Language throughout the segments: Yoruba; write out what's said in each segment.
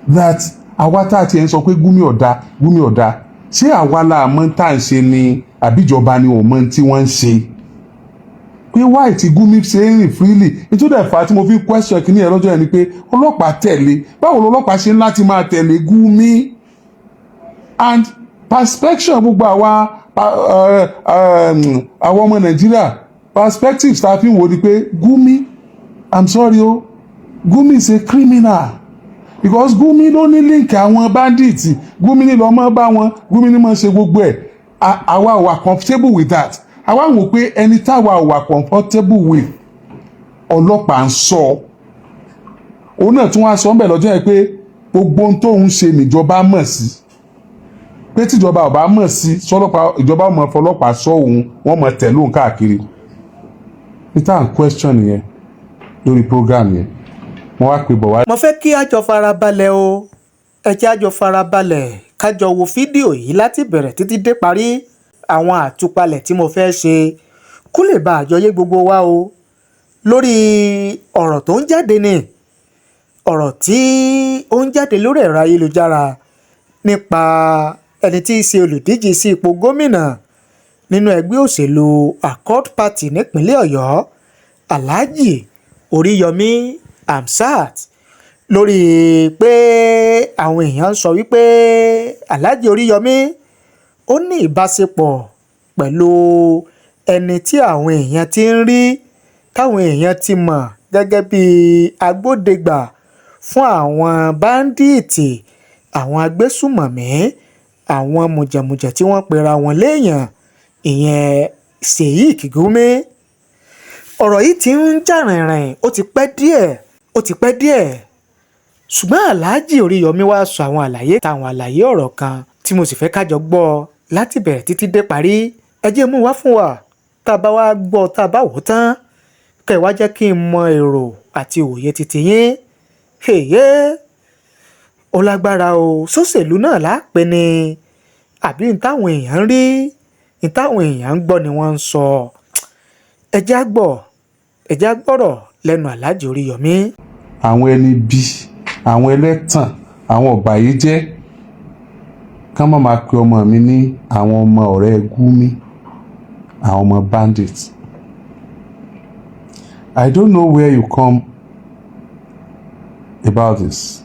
that àwa tá ti ẹ̀ ń sọ pé Gumi ọ̀dà ṣé àwa la mọ̀ tá à ń ṣe ni àbíjọba ni ò mọ̀ tí wọ́n ń ṣe pé why tí Gumi ṣe ń rìn freely nítorí ẹ̀fà tí mo fi question kìíní ẹ̀ lọ́jọ́ yẹn ni pé ọlọ́pàá tẹ̀lé báwo lọ́lọ́pàá ṣe ń láti máa tẹ̀lé Gumi and perspection gbogbo àwa àwọn ọmọ Nàìjíríà perspective tá a fi ń wò ni pé Gumi I'm sorry o Gumi is a criminal because Gumi ló ní link àwọn bandits Gumi ní lọ́mọ bá wọn Gumi ní máa ṣe gbogbo ẹ̀ àwa wà comfortable with that àwa wò pé ẹni táwa wà comfortable with ọlọ́pàá ń sọ òun náà tún wá sọ ń bẹ̀ lọ́jọ́ yẹn pé gbogbo ohun tóun ṣe níjọba mọ̀ sí pé tíjọba ò bá mọ̀ sí sọlọ́pàá ìjọba mọ̀ fọlọ́pàá sọ òun wọ́n mọ̀ tẹ̀lé òun káàkiri peter and question yẹn lórí program yẹn mo wá pè bọ̀ wá. mo fẹ́ kí a jọ farabalẹ̀ o ẹ jẹ́ a jọ farabalẹ̀ ká jọ wo fídíò yìí láti bẹ̀rẹ̀ títí dé parí àwọn àtúpalẹ̀ tí mo fẹ́ ṣe kó lè bá àjọyé gbogbo wa o lórí ọ̀rọ̀ tó ń jáde ni ọ̀rọ̀ tí ó ń jáde lórí ẹ̀rọ ayélujára nípa ẹni tí í ṣe olùdíje sí ipò gómìnà nínú ẹgbẹ́ òṣèlú Accord Party nípínlẹ̀ Ọ̀yọ́ Alhaji Oriyomi Hamzat lórí pé àwọn èèyàn sọ wípé Alhaji Oriyomi ó ní ìbáṣepọ̀ pẹ̀lú ẹni tí àwọn èèyàn ti ń rí táwọn èèyàn ti mọ̀ gẹ́gẹ́ bí agbódegbà fún àwọn báńdíìtì àwọn agbésùmọ̀mí àwọn mùjẹ̀mùjẹ̀ tí wọ́n pera wọn léèyàn ìyẹn Sheikh Gumi ọ̀rọ̀ yìí ti ń jà rìnrìn ó ti pẹ́ díẹ̀ ṣùgbọ́n Alhaji Oriyomi wá sọ àwọn àlàyé ọ̀rọ̀ kan tí mo sì fẹ́ kájọ gbọ́ láti bẹ̀rẹ̀ títí dé parí ẹ jẹ́ mú wá fún wa tá a bá wá gbọ́ tá a bá wò tán kẹ́ ẹ wá jẹ́ kí n mọ èrò àti òye títí yín hèyé ó lágbára o sóṣèlú náà lápè ni àbí n táwọn èèyàn ń rí n táwọn èèyàn ń gbọ́ ni wọ́n ń sọ ẹ jẹ́ á gbọ́rọ̀ lẹ́nu Alhaji Oriyomi. àwọn ẹni bí àwọn ẹlẹ́tàn àwọn ọ̀bàyéjẹ́ ká má máa pe ọmọ mi ní àwọn ọmọ ọ̀rẹ́ Gumi àwọn ọmọ bandits. I don't know where you come about this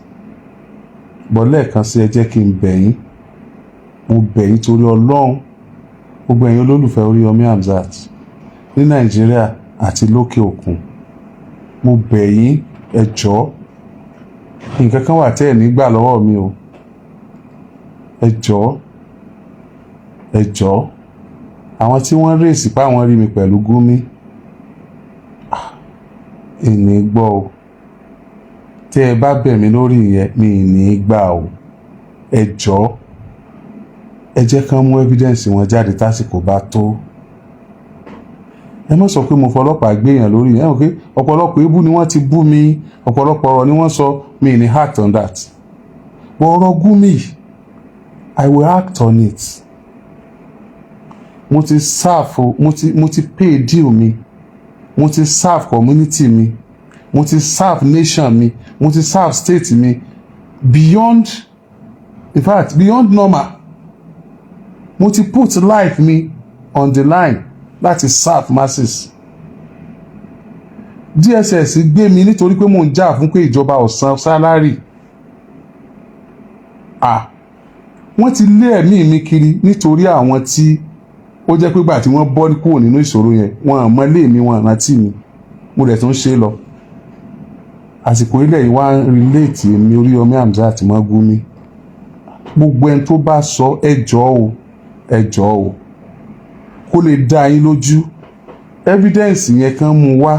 but lẹ́ẹ̀kan sí ẹ jẹ́ kí n bẹ̀ yín mo bẹ̀ yín torí Ọlọ́run gbogbo ẹ̀yin olólùfẹ́ Oriyomi Hamzat ní Nàìjíríà àti lókè òkun mo bẹ̀ yín ẹ jọ̀ọ́ nǹkan kan wà tẹ́ ẹ̀ nígbà lọ́wọ́ mi o ẹ jọ̀ọ́ àwọn tí wọ́n rèsì pa àwọn rí mi pẹ̀lú Gumi ìní gbọ́ o tí ẹ bá bẹ̀ mí lórí ìyẹn mi ìní gbà o ẹ jọ̀ọ́ ẹ jẹ́ kán mú evidence wọn jáde tásìkò bá tó ẹ má sọ pé mo fọlọ́pàá gbéyàn lórí ẹ mọ̀ pé ọ̀pọ̀lọpọ̀ ebú ni wọ́n ti bú mi ọ̀pọ̀lọpọ̀ ọ̀rọ̀ ni wọ́n sọ mi ní act on that but ọ̀rọ̀ Gumi I will act on it mo ti serve mo ti pay deal mi mo ti serve community mi mo ti serve nation mi mo ti serve state mi beyond normal mo ti put life mi on the line láti serve masses DSS gbé mi nítorí pé mo ń jà fún pé ìjọba ò san sálárì wọ́n ti lé ẹ̀mí mi kiri nítorí àwọn tí ó jẹ́ pé gbà tí wọ́n bọ́ kúrò nínú ìṣòro yẹn wọ́n mọ lé mi wọ́n rántí mi mo dẹ̀ tún ṣe lọ àsìkò ilẹ̀ yìí wá ń relate mi Oriyomi Hamzat mọ́ Gumi gbogbo ẹni tó bá sọ ẹ jọ̀ọ́ o kó lè dá yín lójú evidence yẹn kan mú wá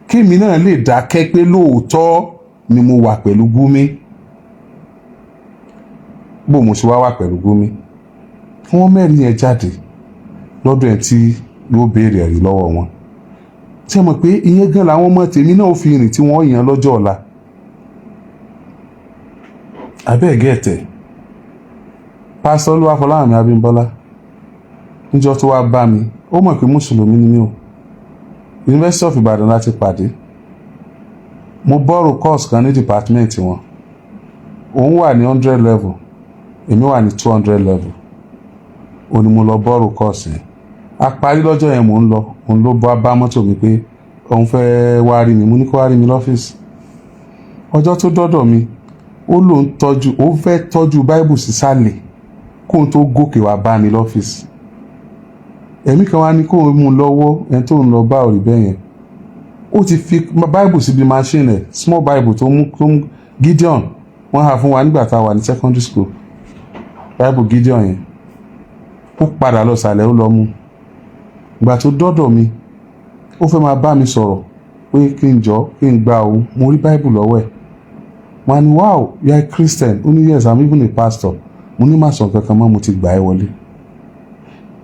kémi náà lè dákẹ́ pé lóòótọ́ ni mo wà pẹ̀lú Gumi bó mo ṣe wá pẹ̀lú Gumi kí wọ́n mẹ́rin yẹn jáde lọ́dọ̀ ẹ̀ tí yóò béèrè ẹ̀rí lọ́wọ́ wọn tí ẹ mọ̀ pé ìyẹn gan làwọn ọmọ tèmi náà fi rìn tí wọ́n yàn lọ́jọ́ ọ̀la abẹ́ẹ̀gẹ́ ẹ̀tẹ̀ pásítọ̀ Olúwafọláhànmí Abímbọ́lá níjọ́ tó wá bá mi ó mọ̀ pé mùsùlùmí ni mí o University of Ibadan láti pàdé mo borrow course kan ní department wọn òun wà ní 100 level èmi wà ní 200 level ó ní mo lọ bọ́ọ̀rù kọ́ọ̀sì a parí lọ́jọ́ yẹn mò ń lọ òun ló bá mọ́tò mi pé òun fẹ́ wá rí mi mo ní kó wá rí mi lọ́fíìsì ọjọ́ tó dọ́dọ̀ mi ó lóun ó fẹ́ tọ́jú báíbù sísàlẹ̀ kóun tó gòkè wá bá mi lọ́fíìsì ẹ̀mí kan wá ní kóun mú un lọ́wọ́ ẹni tó ń lọ bá òrì bẹ́ẹ̀ yẹn ó ti fi báíbù síbi machine ẹ̀ small bible tó mú Gideon wọ́n hà fún wa nígbà tá a wà ní secondary school báíbù Gideon yẹn ó padà lọ sàlẹ̀ ó lọ mú ìgbà tó dọ́dọ̀ mi ó fẹ́ máa bá mi sọ̀rọ̀ pé kí n gba òun mo rí báíbù lọ́wọ́ ẹ̀ wọ́n á ní wow you are a Christian ó ní yes I'm even a pastor mo ní má sọ kankan mọ́ mo ti gbà ẹ́ wọlé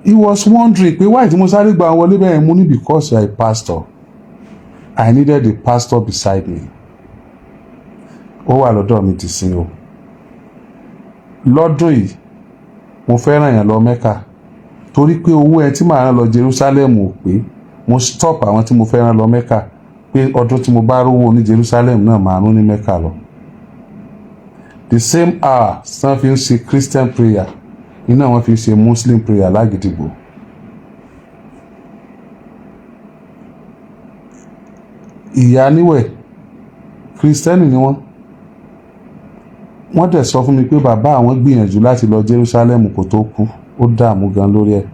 he was wondering pé why tí mo sáré gba wọlé bẹ́ẹ̀ mo ní because you are a pastor I needed a pastor beside me ó wà lọ́dọ̀ mi ti sin o lọ́dún yìí mo fẹ́ ràn yàn lọ Mẹ́kà torí pé owó ẹ tí màá rán lọ Jerusalem ò pé mo stop àwọn tí mo fẹ́ rán lọ Mẹ́kà pé ọdún tí mo bá rówó ní Jerusalem náà màá rún ní Mẹ́kà lọ the same hour sàn fi ń ṣe Christian prayer iná wọn fi ṣe Muslim prayer lágídígbò ìyá níwẹ̀ Kristẹni ni wọ́n dẹ̀ sọ fún mi pé bàbá àwọn gbìyànjú láti lọ Jerusalem kó tó kú ó dààmú gan lórí ẹ̀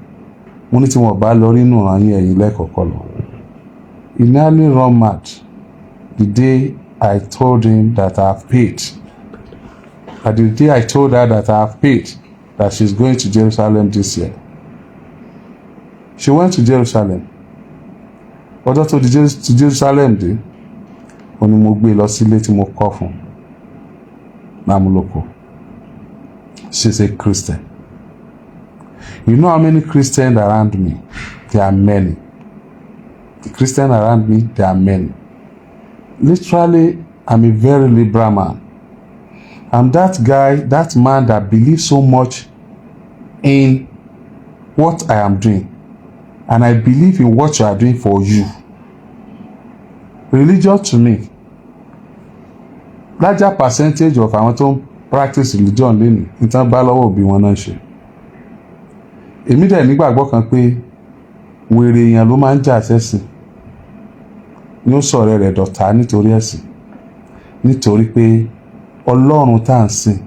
mo ní tí wọ́n bá lọ rínú àyín ẹ̀yìn lẹ́kọ̀ọ́kọ́ lọ he nearly run mad the day I told him that I have paid and the day I told her that I have paid that she's going to Jerusalem this year she went to Jerusalem ọjọ́ tó di Jerusalem dé ó ní mo gbé lọ sílé tí mo kọ́ fún Namuloko. She's a Christian. You know how many Christians around me? There are many. The Christians around me, there are many. Literally, I'm a very liberal man. I'm that guy, that man that believes so much in what I am doing. And I believe in what you are doing for you. Religion to me, larger percentage of àwọn tó ń practice religion lẹ́nu ìtàn bá lọ́wọ́ òbí wọn náà ṣe. Èmi dẹ̀ nígbàgbọ́ kan pé wèrè èèyàn ló máa ń jà sẹ́sìn ní ó sọ̀rọ̀ rẹ̀ dọ̀tá nítorí ẹ̀sìn nítorí pé Ọlọ́run tá à ń sìn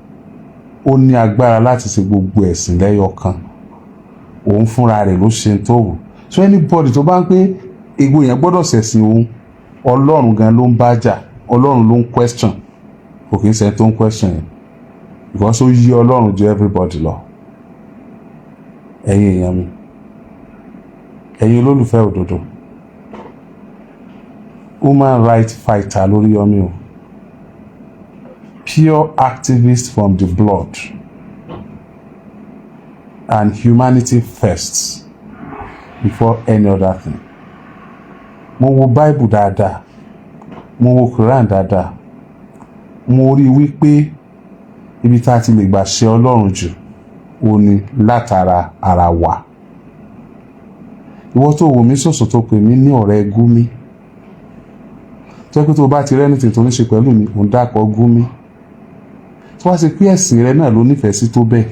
ó ní agbára láti ṣe gbogbo ẹ̀sìn lẹ́yọ kan òun fúnra rẹ̀ ló ṣe tó wù so anybody tó bá ń pé egbò yẹn gbọ́dọ̀ ṣẹ̀sìn òun Ọlọ́run gan ló ń bá jà Ọlọ́run ló ń question kò kí ń ṣe tó ń question yẹn because ó yí Ọlọ́run ju everybody lọ ẹ̀yin èèyàn mi ẹ̀yin olólùfẹ́ òdodo human rights fighter lóríyọmí o pure activist from the blood and humanity first before any other thing mo wo Bible dáadáa mo wo Quran dáadáa mo rí wípé ibi tá a ti lè gbà ṣe Ọlọ́run jù ó ní látara ara wa ìwọ tó wò mí sọ̀sọ̀ tó pè mí ní ọ̀rẹ́ Gumi tó pé tó bá ti rẹ́ni tètò ní ṣe pẹ̀lú mi òun dápọ̀ Gumi tó wá sí pé ẹ̀sìn rẹ náà ló nífẹ̀ẹ́ sí tó bẹ́ẹ̀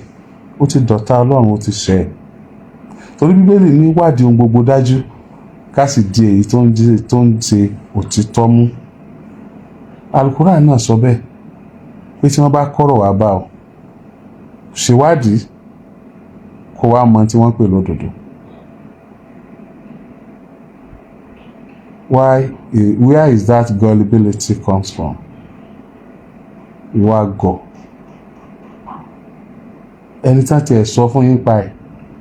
ó ti dọ̀tá Ọlọ́run ó ti ṣẹ̀ torí Bíbélì ní wádìí ohun gbogbo dájú ká sì di èyí tó ń ṣe òtítọ́ mú Al-Qur'an náà sọ bẹ́ẹ̀ pé tí wọ́n bá kọ́rọ̀ wá bá ọ ṣèwádìí kó wá mọ tí wọ́n pè lódodo where is that gullibility comes from ìwà gọ̀ ẹni tá tiẹ̀ sọ fún yín pa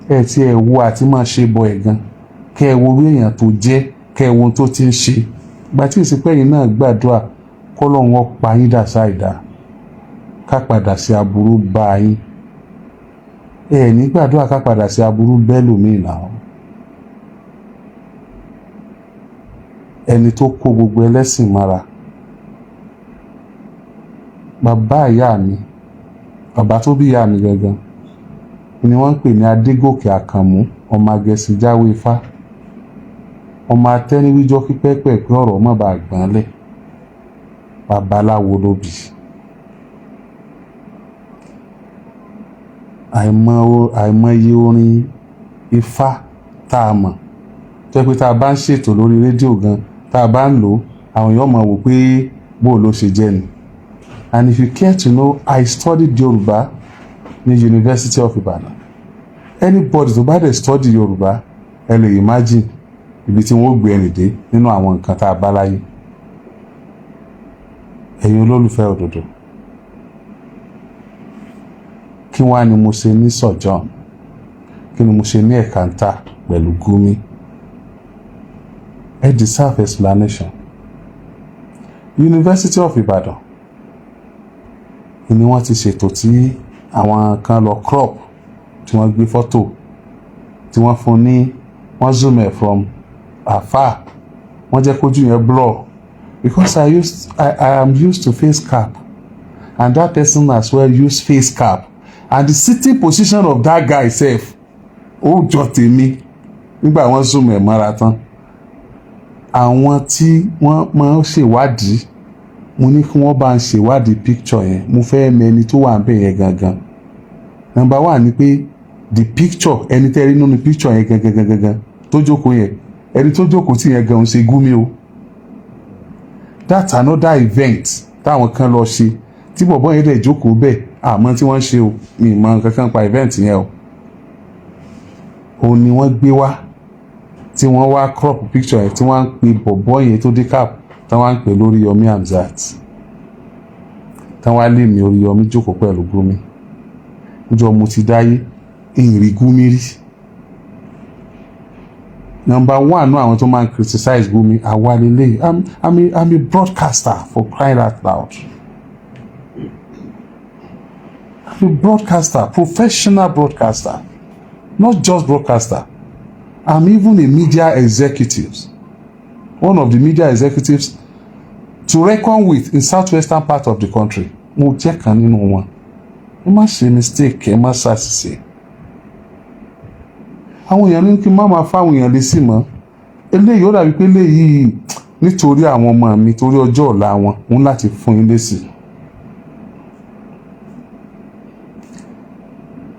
ẹ̀ tí ẹ̀ wo àti máa ṣe bọ ẹ̀ gan kẹ́ ẹ wo orí èèyàn tó jẹ́ kẹ́ ẹ wo tó ti ń ṣe ìgbà tí ìsìnkú ẹ̀yìn náà gbàdúrà kọ́lọ́run wọn pa yín dà sáìdá ká padà sí aburú bá yín ẹ̀ ní gbàdúrà ká padà sí aburú bẹ́ẹ̀ lòmíì náà ẹni tó kó gbogbo ẹlẹ́sìn mára bàbá ìyá mi bàbá tó bí ìyá mi gangan ni wọ́n ń pè ní Adégòkè Àkànmú ọmọ Agẹṣin jáwé Ifá ọmọ atẹ́niwíjọ́ pípẹ́pẹ́ pé ọ̀rọ̀ mọ́ bá gbọ́n lẹ̀ babaláwo ló bí àìmọye orin ifá tá a mọ̀ tó pé tá a bá ń ṣètò lórí rédíò gan tá a bá ń lò àwọn èèyàn mọ̀ wò pé bó ló ṣe jẹ́ ni. And if you care to know, I studied Yoruba ní University of Ibadan. Anybody tó bá dẹ̀ study Yoruba ẹ lè imagine ibi tí wọ́n gbé ẹni dé nínú àwọn nǹkan tá a bá láyé. Ẹ̀yin olólùfẹ́ òdodo, kí wá ni mo ṣe ní sojourn, kí ni mo ṣe ní ẹ̀kántà pẹ̀lú Gumi? Ẹ deserve explanation. University of Ibadan ni wọ́n ti ṣètò tí àwọn kan lọ crop tí wọ́n gbé fọ́tò tí wọ́n fún ní wọ́n zoom ẹ̀ from afar wọ́n jẹ́ kójú yẹn blur because I am used to face cap and that person as well use face cap and the sitting position of that guy sef ó jọ tèmi nígbà wọ́n zoom ẹ̀ mọ́ra tán. Àwọn tí wọ́n máa ń ṣèwádìí mo ní kí wọ́n bá ń ṣèwádìí picture yẹn mo fẹ́ mẹ́ni tó wà ń bẹ̀ yẹn gangan. Number one ni pé the picture ẹni tẹ́ rí nínú picture yẹn gangan tó jókòó yẹn ẹni tó jókòó tí yẹn gan ṣe Gumi o. That's another event táwọn kan lọ ṣe tí bọ̀bọ́ yẹn dẹ̀ jókòó bẹ́ẹ̀ àmọ́ tí wọ́n ṣe o mi mọ nǹkan kan pa event yẹn o. Òun ni wọ́n gbé wá tí wọ́n wá crop picture yẹn tí wọ́n ń pe bọ̀bọ́ yẹn tó dé cap tí wọ́n ń pè lóríyọmí Hamzat tí wọ́n á lè mi Oriyomi jókòó pẹ̀lú Gumi. Níjọ́ mo ti dáyé ìrì Gumi rí. Number one náà àwọn tó máa ń criticize Gumi àwa lélẹ́yìí I'm a broadcaster for crying out loud. I'm a broadcaster, professional broadcaster, not just broadcaster. I'm even a media executive, one of the media executives to reckon with in southwestern part of the country. Mo jẹ́ kan nínú wọn. Ẹ má ṣe mistake, ẹ má ṣàṣìṣe. Àwọn èèyàn ní kí má máa fáwọn èèyàn lé sí mọ́. Eléyìí ó dàbí pé eléyìí nítorí àwọn ọmọ mi torí ọjọ́ ọ̀la wọn òun láti fún yín lésì.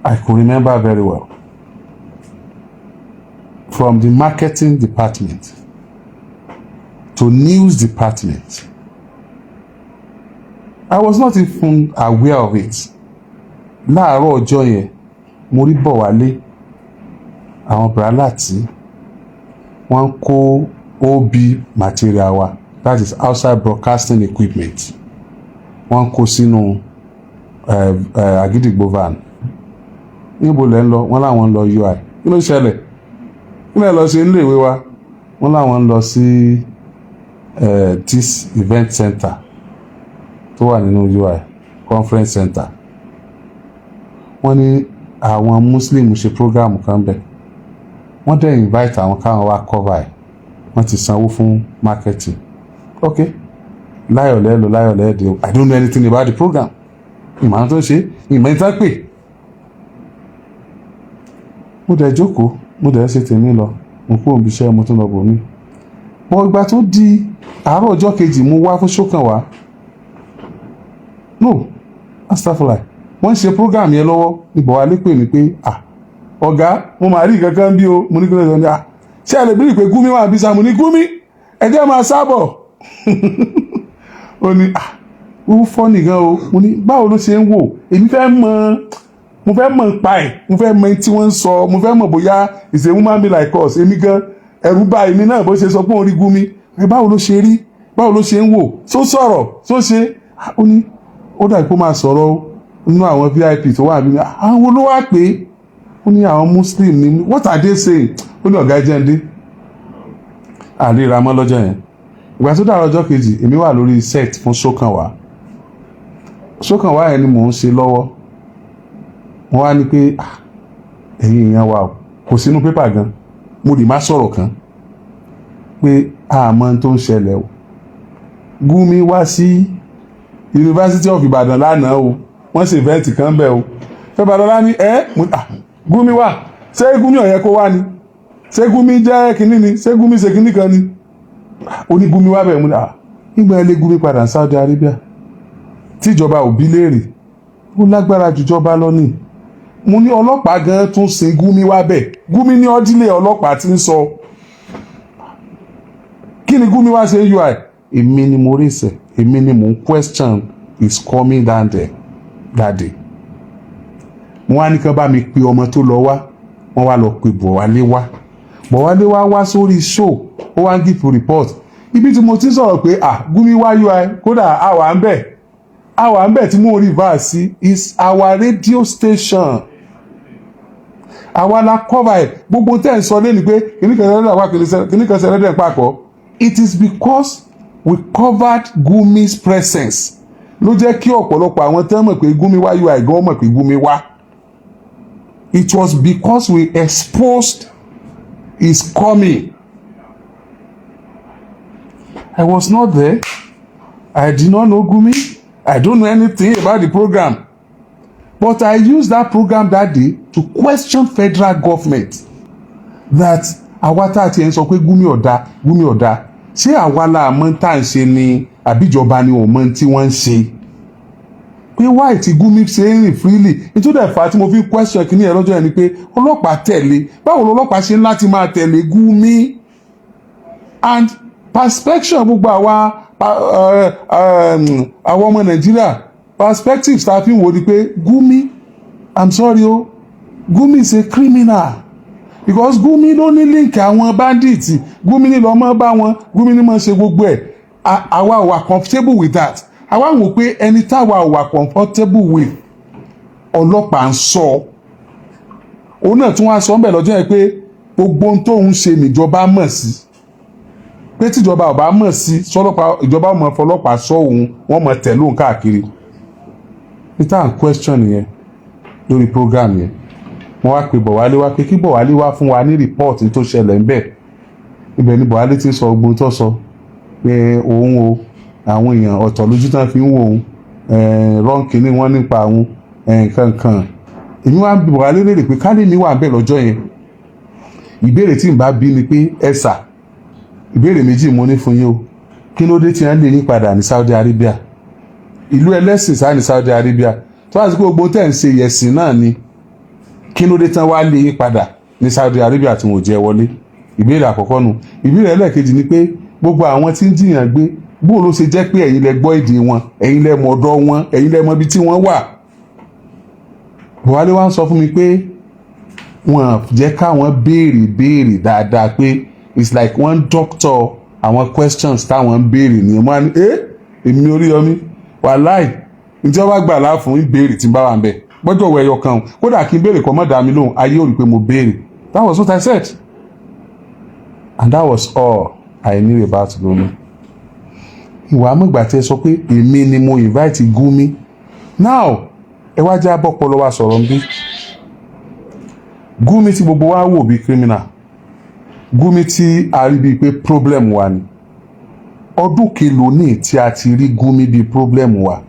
I could remember very well. From the marketing department to news department. I was not even aware of it. Láàárọ̀ ọjọ́ yẹn, mo rí Bọ̀wálé, àwọn bràlá tí wọ́n kó OB material wa, that is outside broadcasting equipment. Wọ́n kó sínú Agidigbo van. Níbo lẹ́ ń lọ? Wọ́n láwọn ń lọ UI. Kí ló ṣẹlẹ̀? Kí lẹ́ lọ sí ilé ìwé wa? Wọ́n láwọn ń lọ sí this event center tó wà nínú UI conference center. Wọ́n ní àwọn Muslim ṣe program kan bẹ̀. Wọ́n dẹ̀ invite àwọn káwọn wá cover ẹ̀. Wọ́n ti sanwó fún marketing. Okay. Láyọ̀lẹ́ lọ láyọ̀lẹ́ dé. I don't know anything about the program. Ìmọ̀ tó ṣe ìmọ̀ ìtàn pè. Mo dẹ̀ jókòó, mo dẹ̀ ṣe tèmi lọ. Mo kó òbí iṣẹ́ mo tún lọ bò mí. Wọ́n ìgbà tó di àárọ̀ ọjọ́ kejì mo wá fún ṣókàn wá. No, astagfirullah. Wọ́n ṣe program yẹn lọ́wọ́ ní Bọ̀wálé pè mí pé ọ̀gá mo máa rí kankan bí o mo ní kí ló ń sọ ṣé ẹ lè bí pé Gumi wà bí sa mo ní Gumi ẹ jẹ́ máa sábọ̀. Ó ní ó fọ́ nìkan o mo ní báwo ló ṣe ń wò èmi fẹ́ mọ̀ mo fẹ́ mọ̀ nípa ẹ̀ mo fẹ́ mọ̀ tí wọ́n ń sọ mo fẹ́ mọ̀ bóyá is a woman be like us èmi gan ẹ̀rù bà èmi náà bó ṣe sọ pé òun rí Gumi báwo ló ṣe rí báwo ló ṣe ń wò tó sọ̀rọ̀ tó ṣe ó ní ó dà pé ó máa sọ̀rọ̀ nínú àwọn VIP tó wà níbi àwọn ló wá pé ó ní àwọn Muslim ní what are they saying ó ní ọ̀gá jẹ́ndé àríra mọ́ lọ́jọ́ yẹn. Ìgbà tó dára ọjọ́ kejì èmi wà lórí set fún Ṣókànwá yẹn ni mò ń ṣe lọ́wọ́ wọ́n wá ní pé ẹ̀yin èèyàn wa kò sínú pépà gan mo lè má sọ̀rọ̀ kan pé àmọ́ tó ń ṣẹlẹ̀ o Gumi wá sí University of Ibadan lánàá o wọ́n ṣe event kan bẹ́ẹ̀ o Fẹ́bàdọ́lá ní Gumi wá ṣé Gumi ó yẹ kó wá ni ṣé Gumi jẹ́ kínní ni ṣé Gumi ṣe kínní kan ni ó ní Gumi wá bẹ́ẹ̀ mú nígbà ilé Gumi padà ní Saudi Arabia tíjọba ò bí léèrè ó lágbára jùjọba lọ ní mo ní ọlọ́pàá gan tún sin Gumi wá bẹ̀. Gumi ní ọdílé ọlọ́pàá tí ń sọ kí ni Gumi wá ṣe UI. Èmi ni mo rí sẹ̀, èmi ni mo ń question is coming down there that day. Mo wá ní kán bá mi pe ọmọ tó lọ wá, wọ́n wá lọ pe Bọ̀wálé wá sórí show, ó wá ń give report. Ibi tí mo ti sọ̀rọ̀ pé Gumi wá UI kódà àwa ń bẹ̀ tí mo rí bá sí is our radio station. Àwa la cover ẹ̀. Gbogbo tẹ́ ń sọ lé ní pé kìnnìkan ṣẹlẹ̀ papọ̀. It is because we covered Gumi's presence ló jẹ́ kí ọ̀pọ̀lọpọ̀ àwọn tẹ́ mọ̀ pé Gumi wá UI gan mọ̀ pé Gumi wá. It was because we exposed his coming. I was not there. I did not know Gumi. I don't know anything about the program. But I used that program that day to question federal government that àwa tá ti ń sọ pé Gumi ọ̀dà ṣé àwa la mọ̀ tá ń ṣe ni àbíjọba ni ò mọ̀ tí wọ́n ń ṣe. Pé why tí Gumi ṣe ń rìn freely nítorí ẹ̀fà tí mo fi question kìíní ẹ̀ lọ́jọ́ yẹn ni pé ọlọ́pàá tẹ̀lé báwo lọ́lọ́pàá ṣe ń láti máa tẹ̀lé Gumi. And perspection gbogbo àwa ọmọ Nàìjíríà perspectives ta fi ń wo ni pé Gumi, I'm sorry o, Gumi is a criminal because Gumi ló ní link àwọn bandits, Gumi ní lọ mọ́ bá wọn, Gumi ní mọ́ ṣe gbogbo ẹ̀. Àwa wà comfortable with that. Àwa wò pé ẹni táwa wà comfortable with ọlọ́pàá ń sọ. Òun náà tún wá sọ ń bẹ̀ lọ́jọ́ yẹn pé gbogbo ohun tóun ṣe níjọba mọ̀ sí. Pé tíjọba ò bá mọ̀ sí sọ́lọ́pàá ìjọba mọ̀ fọlọ́pàá sọ òun wọ́n mọ̀ tẹ̀lé òun káàkiri. Peter and question yẹn lórí program yẹn wọ́n wá pe Bọ̀wálé wá pé kí Bọ̀wálé wá fún wa ní report tó ṣẹlẹ̀ ń bẹ̀. Ibẹ̀ ni Bọ̀wálé ti sọ ogun tó sọ pé òun o àwọn èèyàn ọ̀tọ̀ lójú tán fi ń wò òun rọ́ǹkì ní wọ́n nípa òun kankan. Èmi wá bí Bọ̀wálé léèrè pé ká lè mi wà bẹ́ẹ̀ lọ́jọ́ yẹn. Ìbéèrè tí n bá bí ni pé ẹ̀sà ìbéèrè méjì mo ní fún yín o. Kí ló dé tí wọ́n lè yín padà ní Saudi Arabia? Ìlú ẹlẹ́sìn sáà ní Saudi Arabia tó wá sí pé gbogbo tẹ́ ń ṣe yẹ̀sìn náà ni kí ló dé tán wá lé yín padà ní Saudi Arabia tí wọ́n jẹ́ wọlé. Ìbéèrè àkọ́kọ́ nu. Ìbéèrè ẹlẹ́ẹ̀kejì ni pé gbogbo àwọn tí ń jiyàn gbé bó ló ṣe jẹ́ pé ẹ̀yin lẹ gbọ́ èdè wọn, ẹ̀yin lẹ mọ̀ ọ̀dọ̀ wọn, ẹ̀yin lẹ mọ̀ ibi tí wọ́n wà. Bọ̀wálé wá ń sọ fún mi pé wọ́n jẹ́ káwọn béèrè dáadáa pé it's like one doctor àwọn questions táwọn ń béèrè ni wọ́n á ní èmi Oríyọmí wàláì ǹjẹ́ wàá gbà láàfún ìbéèrè tí ń bá wà ń bẹ̀ gbọ́dọ̀ wọ ẹyọ kan kódà kí n béèrè kọ́ mọ́ dá mi lóhùn ayé ò rí pé mo béèrè. That was what I said and that was all I knew about Gumi. Ìwà àmọ́gbà tẹ́ sọ pé èmi ni mo invite Gumi. Now ẹ wá já bọ́ pọ̀ lọ́wọ́ sọ̀rọ̀ ń bí. Gumi tí gbogbo wa wò bí criminal, Gumi tí a rí bíi pé problem wa ni. Ọdún kelo ní tí a ti rí Gumi bíi problem wa.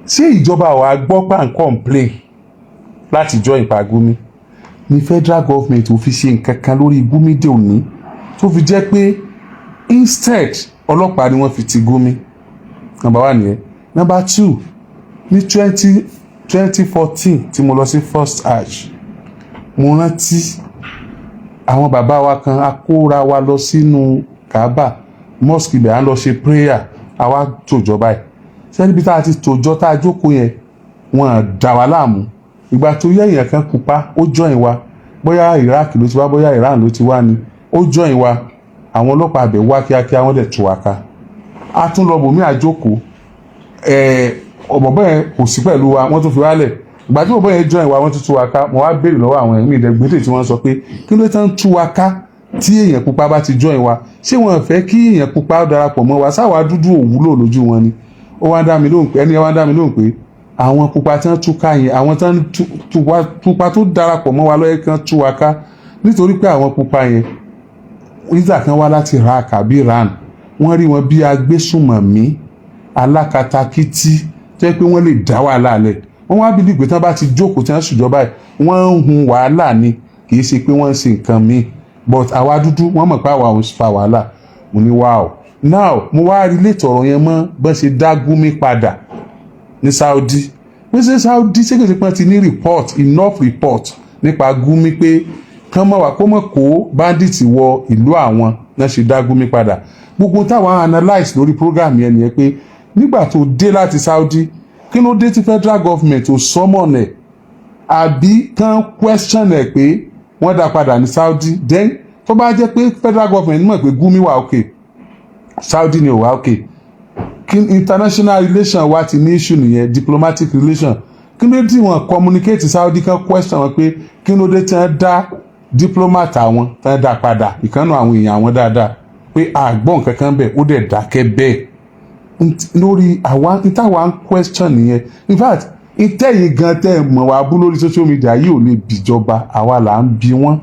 Ṣé ìjọba wa gbọ́ pa ń complain láti join pa Gumi? Ni federal government ò fi ṣe nǹkan kan lórí Gumi dé òní tó fi jẹ́ pé instead ọlọ́pàá ni wọ́n fi ti Gumi. Number 1 nìyẹn. Number 2 ní 2014 tí mo lọ sí first hajj mo rántí àwọn bàbá wa kan akóra wa lọ sínú Kaaba mosque ibẹ̀ à ń lọ ṣe prayer àwa tòjọ́ báyìí ṣé níbi tá a ti tòjọ́ tá a jókòó yẹn wọ́n dá wa láàmú ìgbà tó yẹ èèyàn kan pupa ó join wa bóyá Iraq ló ti wá bóyá Iran ló ti wá ni ó join wa àwọn ọlọ́pàá àbẹ̀ wá kíákíá wọ́n dẹ̀ tú wa ká a tún lọ bòmí àjókòó ọ̀bọ̀bọ̀ yẹn kò sí pẹ̀lú wa wọ́n tún fi wálẹ̀ ìgbà tí ọ̀bọ̀bọ̀ yẹn join wa wọ́n tún tú wa ká mo wá béèrè lọ́wọ́ àwọn ẹ̀mí ìdẹ́gbẹ́tẹ̀ tí wọ́n sọ pé kí ló tán tú wa ká tí èèyàn pupa bá ti join wa ṣé wọ́n fẹ́ kí èèyàn pupa darapọ̀ mọ́ wa sáwà dúdú òwúlò lójú wọn ni ó wá dá mi lóhùn pé ẹni wá dá mi lóhùn pé àwọn pupa tí wọ́n tú ká yẹn àwọn tí wọ́n pupa tó darapọ̀ mọ́ wa lọ́yẹ̀ kan tú wa ká nítorí pé àwọn pupa yẹn ìgbà kan wá láti Iraq àbí Iran wọ́n rí wọn bí agbésùnmọ̀mí alákatakítí jẹ́ pé wọ́n lè dá wàhálà lẹ̀ wọ́n wá bí dìgbò tán bá ti jókòó tí wọ́n ṣùjọba ẹ̀ wọ́n ń hun wàhálà ni kì í ṣe pé wọ́n ń ṣe nǹkan míì but àwa dúdú wọ́n mọ̀ pé àwa ò fa wàhálà mo ní wow now mo wá rí létò ọ̀rọ̀ yẹn mọ́ bọ́n ṣe dá Gumi padà ní Saudi pé ṣé Saudi ṣégeṣe pọ́n ti ní enough report nípa Gumi pé kán mọ̀ wá kó mọ̀ kó bandits wọ ìlú àwọn náà ṣe dá Gumi padà. Gbogbo táwọn analyse lórí program yẹn nìyẹn pé nígbà tó dé láti Saudi kí ló dé tí federal government ò summon ẹ̀ àbí kán question ẹ̀ pé wọ́n dá padà ní Saudi. Then tó bá jẹ́ pé federal government mọ̀ pé Gumi wà okay, Saudi ni ò wà okay, kí international relation wa ti ní issue nìyẹn, diplomatic relation. Kí ló dé wọ́n communicate Saudi kan question wọn pé kí ló dé tí wọ́n dá diplomat àwọn tí wọ́n dá padà ìkànnì àwọn èèyàn àwọn dáadáa pé àgbọ̀n kankan bẹ́ẹ̀ ó dẹ̀ dákẹ́ bẹ́ẹ̀ lórí àwa ìtawà ń question nìyẹn. In fact ìtẹ̀yìn gan tẹ́ mọ̀ wá bú lórí social media yìí ò lè bìjọba, àwa là ń bi wọ́n.